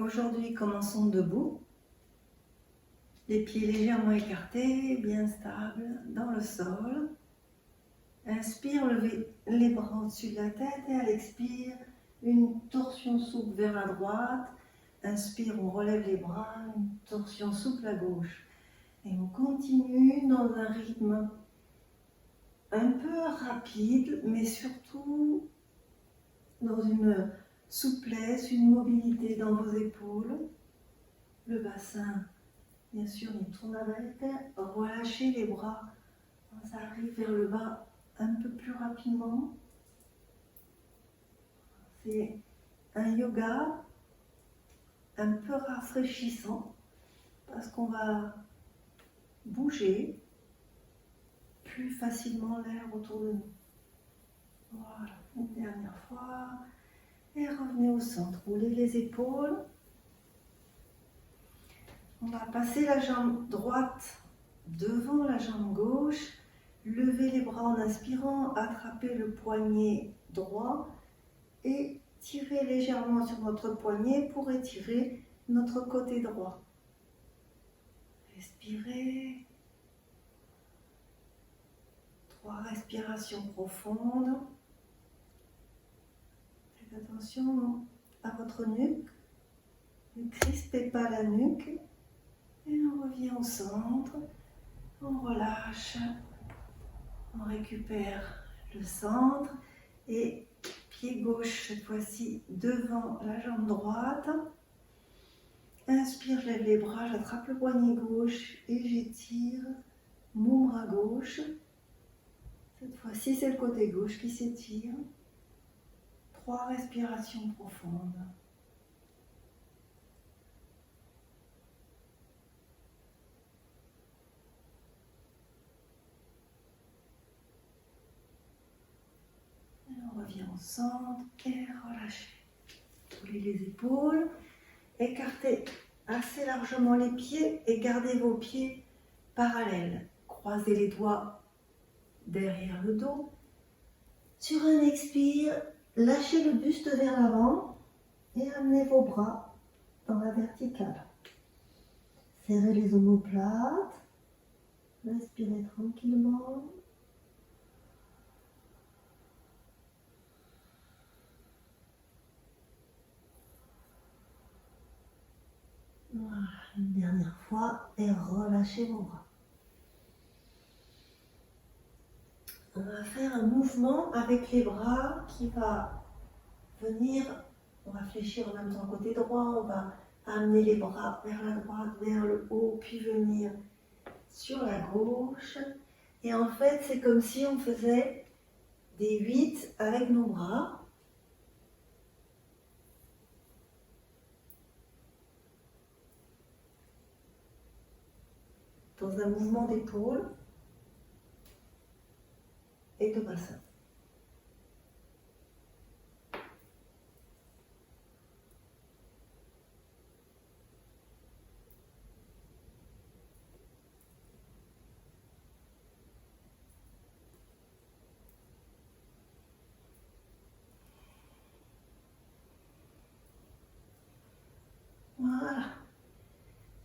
Aujourd'hui, commençons debout. Les pieds légèrement écartés, bien stables dans le sol. Inspire, levez les bras au-dessus de la tête et à l'expire, une torsion souple vers la droite. Inspire, on relève les bras, une torsion souple à gauche. Et on continue dans un rythme un peu rapide, mais surtout dans une souplesse, une mobilité dans vos épaules. Le bassin, bien sûr, nous tourne avec. Relâchez les bras. Ça arrive vers le bas un peu plus rapidement. C'est un yoga un peu rafraîchissant parce qu'on va bouger plus facilement l'air autour de nous. Voilà, une dernière fois. Et revenez au centre. Roulez les épaules. On va passer la jambe droite devant la jambe gauche. Levez les bras en inspirant, attrapez le poignet droit et tirez légèrement sur notre poignet pour étirer notre côté droit. Respirez. 3 respirations profondes. Faites attention à votre nuque. Ne crispez pas la nuque. Et on revient au centre. On relâche. On récupère le centre. Et pied gauche, cette fois-ci, devant la jambe droite. Inspire, je lève les bras, j'attrape le poignet gauche et j'étire mon bras gauche. Cette fois-ci, c'est le côté gauche qui s'étire. 3 respirations profondes. Et on revient au centre et relâchez. Roulez les épaules. Écartez assez largement les pieds et gardez vos pieds parallèles. Croisez les doigts derrière le dos. Sur un expire, lâchez le buste vers l'avant et amenez vos bras dans la verticale. Serrez les omoplates. Respirez tranquillement. Voilà, une dernière fois et relâchez vos bras. On va faire un mouvement avec les bras qui va venir, on va fléchir en même temps côté droit, on va amener les bras vers la droite, vers le haut, puis venir sur la gauche. Et en fait, c'est comme si on faisait des 8 avec nos bras. Dans un mouvement d'épaule et de bassin. Voilà.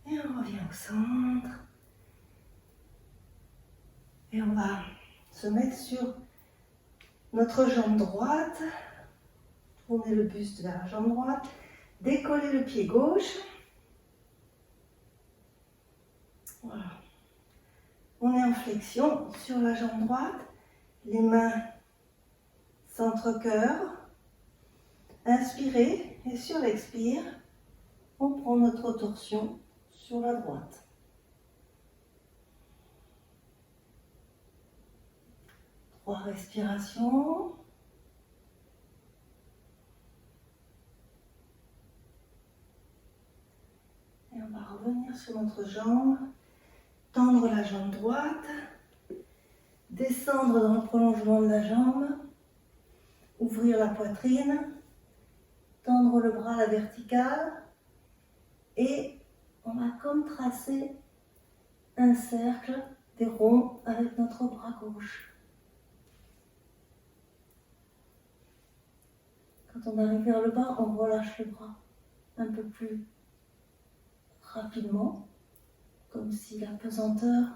Et on revient au centre. Et on va se mettre sur notre jambe droite. Tournez le buste vers la jambe droite. Décollez le pied gauche. Voilà. On est en flexion sur la jambe droite. Les mains centre-cœur. Inspirez et sur l'expire, on prend notre torsion sur la droite. Trois respirations. Et on va revenir sur notre jambe, tendre la jambe droite, descendre dans le prolongement de la jambe, ouvrir la poitrine, tendre le bras à la verticale et on va comme tracer un cercle, des ronds avec notre bras gauche. Quand on arrive vers le bas, on relâche le bras. un peu plus rapidement, comme si la pesanteur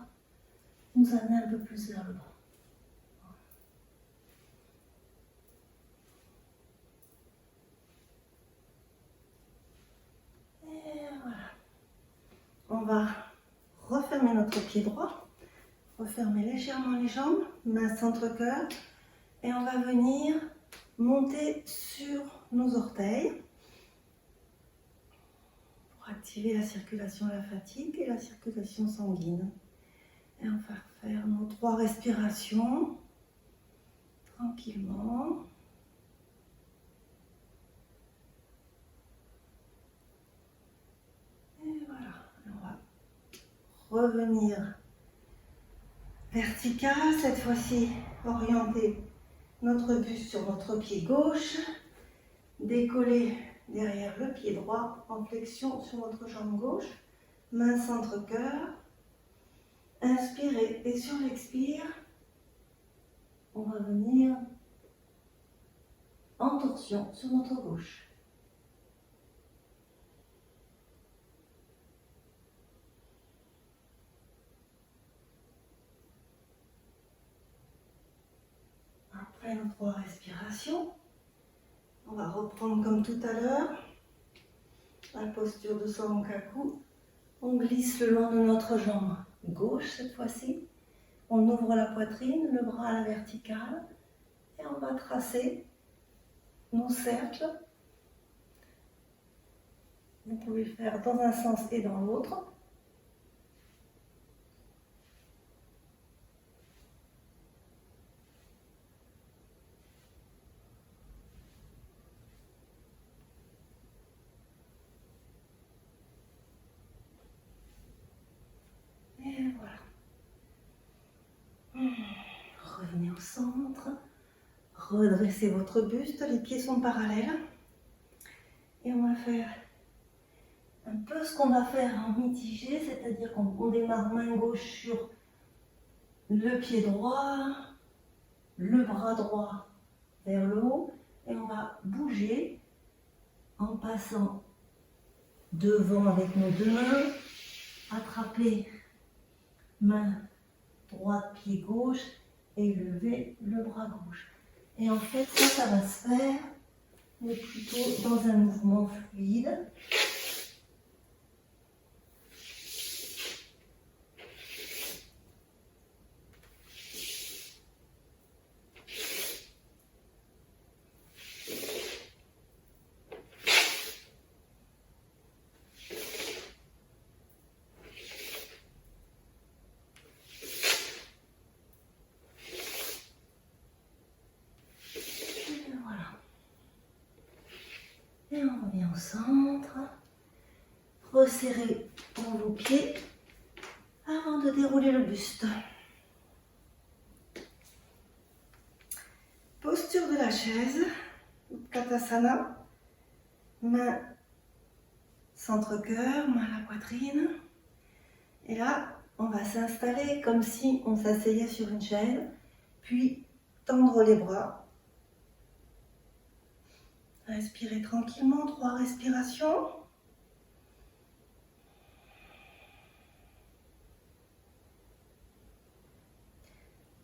nous amenait un peu plus vers le bas. Et voilà. On va refermer notre pied droit, refermer légèrement les jambes, main centre-cœur, et on va venir monter sur nos orteils pour activer la circulation lymphatique et la circulation sanguine. Et on va faire nos 3 respirations tranquillement. Et voilà, on va revenir vertical, cette fois-ci orienter notre buste sur notre pied gauche, décoller derrière le pied droit en flexion sur notre jambe gauche, main centre-cœur, inspirez et sur l'expire, on va venir en torsion sur notre gauche. Après nos 3 respirations, on va reprendre comme tout à l'heure la posture de Sankaku. On glisse le long de notre jambe gauche cette fois-ci. On ouvre la poitrine, le bras à la verticale et on va tracer nos cercles. Vous pouvez le faire dans un sens et dans l'autre. Et voilà. Revenez au centre. Redressez votre buste, les pieds sont parallèles. Et on va faire un peu ce qu'on va faire en mitigé, c'est-à-dire qu'on démarre main gauche sur le pied droit, le bras droit vers le haut, et on va bouger en passant devant avec nos 2 mains, attraper main droite, pied gauche, et lever le bras gauche. Et en fait, ça va se faire, mais plutôt dans un mouvement fluide. Et on revient au centre. Resserrez vos pieds avant de dérouler le buste. Posture de la chaise, Utkatasana. Main centre-cœur, main à la poitrine. Et là, on va s'installer comme si on s'asseyait sur une chaise, puis tendre les bras. Respirez tranquillement, 3 respirations.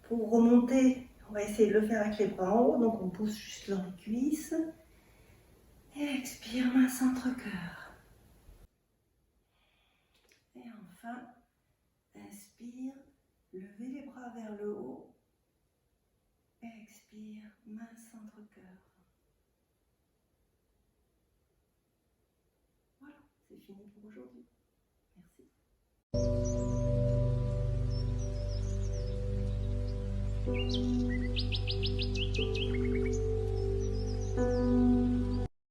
Pour remonter, on va essayer de le faire avec les bras en haut, donc on pousse juste dans les cuisses. Et expire, main centre-cœur. Et enfin, inspire, levez les bras vers le haut. Expire, main centre-cœur. Voilà, c'est fini pour aujourd'hui. Merci.